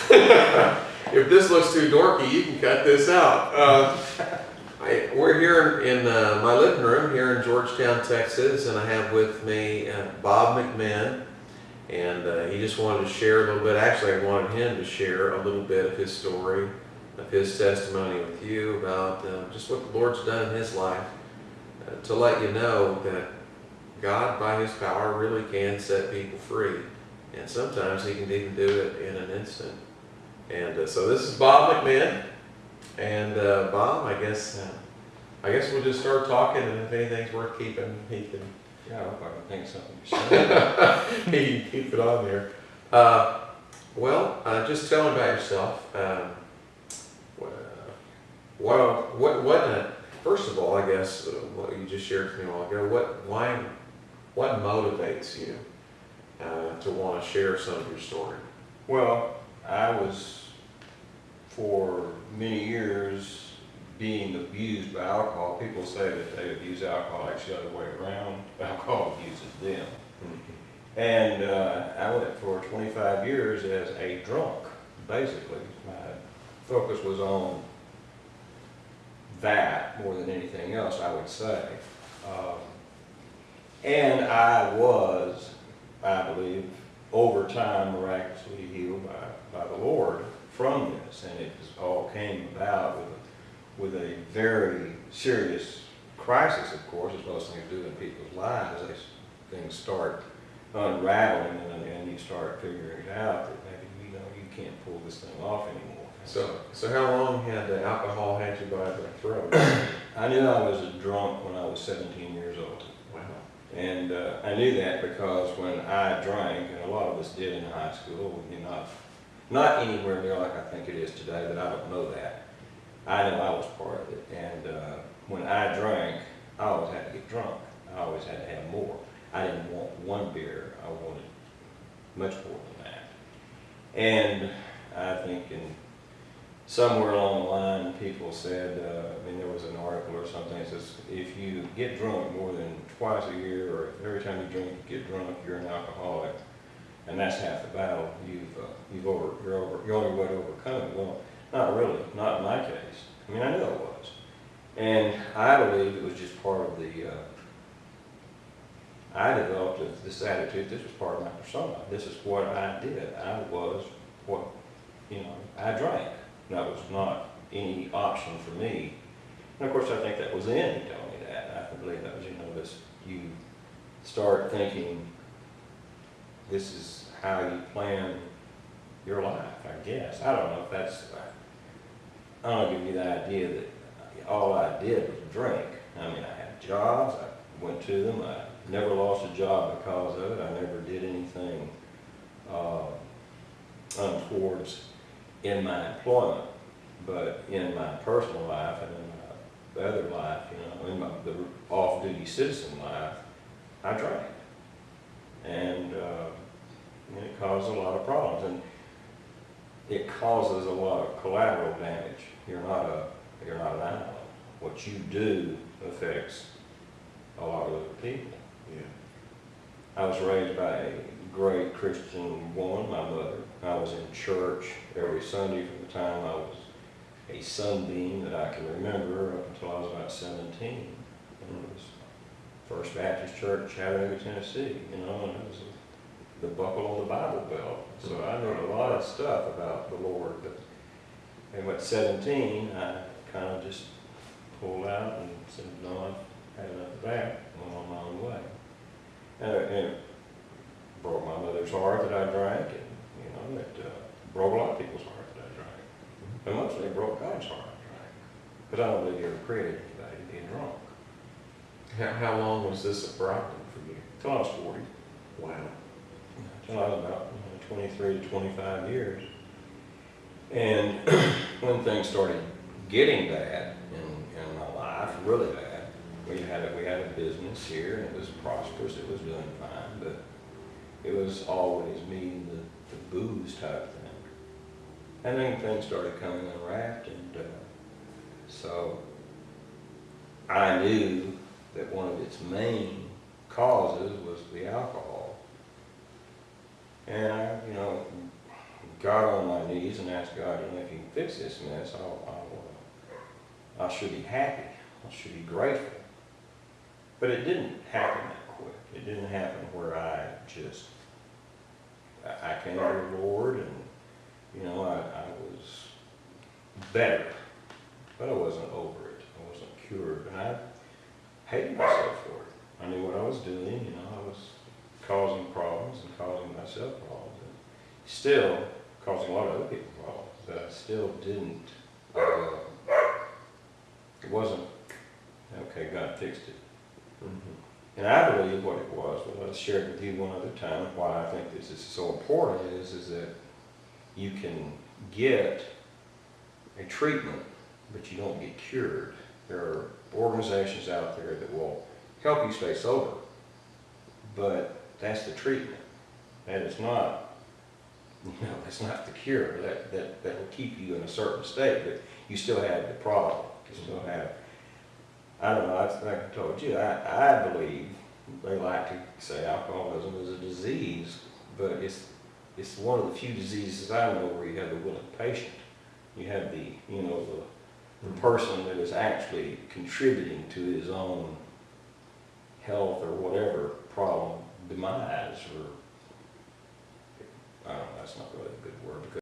If this looks too dorky, you can cut this out. We're here in my living room here in Georgetown, Texas, and I have with me Bob McMinn, and he just wanted to share a little bit. Actually, I wanted him to share a little bit of his story, of his testimony with you about just what the Lord's done in his life, to let you know that God, by His power, really can set people free, and sometimes He can even do it in an instant. And so this is Bob McMinn, and Bob, I guess we'll just start talking, and if anything's worth keeping, he can. Yeah, I hope I can think of something to say. He can keep it on there. Just tell me about yourself. First of all, I guess what you just shared with me a while ago. What motivates you to want to share some of your story? Well, I was, for many years, being abused by alcohol. People say that they abuse alcohol, actually the other way around. Alcohol abuses them. Mm-hmm. And I went for 25 years as a drunk, basically. My focus was on that more than anything else, I would say. And I was, I believe, over time miraculously healed by the Lord from this. And it all came about with a very serious crisis, of course, as most things do in people's lives. Things start unraveling, and you start figuring it out that maybe you can't pull this thing off anymore. So how long had the alcohol had you by the throat? I knew I was a drunk when I was 17 years old. Wow. And I knew that because when I drank, and a lot of us did in high school, not anywhere near like I think it is today, but I don't know that. I know I was part of it. And when I drank, I always had to get drunk. I always had to have more. I didn't want one beer. I wanted much more than that. And I think somewhere along the line, people said, there was an article or something that says, if you get drunk more than twice a year, or every time you drink, you get drunk, you're an alcoholic, and that's half the battle. You're on your way to overcome it. Well, not really, not in my case. I knew it was. And I believe it was just part of I developed this attitude. This was part of my persona. This is what I did. I was I drank. That was not any option for me. And of course, I think that was in he told me that. I believe that was, you start thinking this is how you plan your life, I guess. I don't know if I don't give you the idea that all I did was drink. I had jobs, I went to them, I never lost a job because of it. I never did anything untowards in my employment, but in my personal life and in my other life, in the off-duty citizen life, I drank. And it caused a lot of problems. And it causes a lot of collateral damage. You're not an island. What you do affects a lot of other people. Yeah. I was raised by a great Christian woman, my mother. I was in church every Sunday from the time I was a sunbeam that I can remember up until I was about 17. And it was First Baptist Church, Chattanooga, Tennessee, and it was the buckle on the Bible belt. So I knew a lot of stuff about the Lord. But at 17, I kind of just pulled out and said, no, I've had enough of that, and went on my own way. And it broke my mother's heart that I drank, and it broke a lot of people's heart that I drank. But mostly it broke God's heart I drank. Because I don't believe He ever created anybody to be drunk. How long was this a problem for you? Till I was 40. Wow. Till I was about 23 to 25 years. And when things started getting bad in my life, really bad, we had a business here, and it was prosperous, it was doing fine, but it was always me, the booze type thing. And then things started coming unwrapped, and so I knew that one of its main causes was the alcohol. And I, got on my knees and asked God, if you can fix this mess, I should be happy. I should be grateful. But it didn't happen that quick. It didn't happen where I came to the Lord and, I was better, but I wasn't over it. I wasn't cured, and I hated myself for it. I knew what I was doing, I was causing problems and causing myself problems, and still causing a lot of other people problems that I still didn't, it wasn't, okay, God fixed it. Mm-hmm. And I believe what it was, what I shared with you one other time, why I think this is so important is that you can get a treatment, but you don't get cured. There are organizations out there that will help you stay sober, but that's the treatment. That is not, that's not the cure. That will keep you in a certain state, but you still have the problem. You still have, I don't know, like I told you, I believe they like to say alcoholism is a disease, but it's one of the few diseases I know where you have the willing patient. You have the person that is actually contributing to his own health or whatever problem, demise, or, I don't know, that's not really a good word, because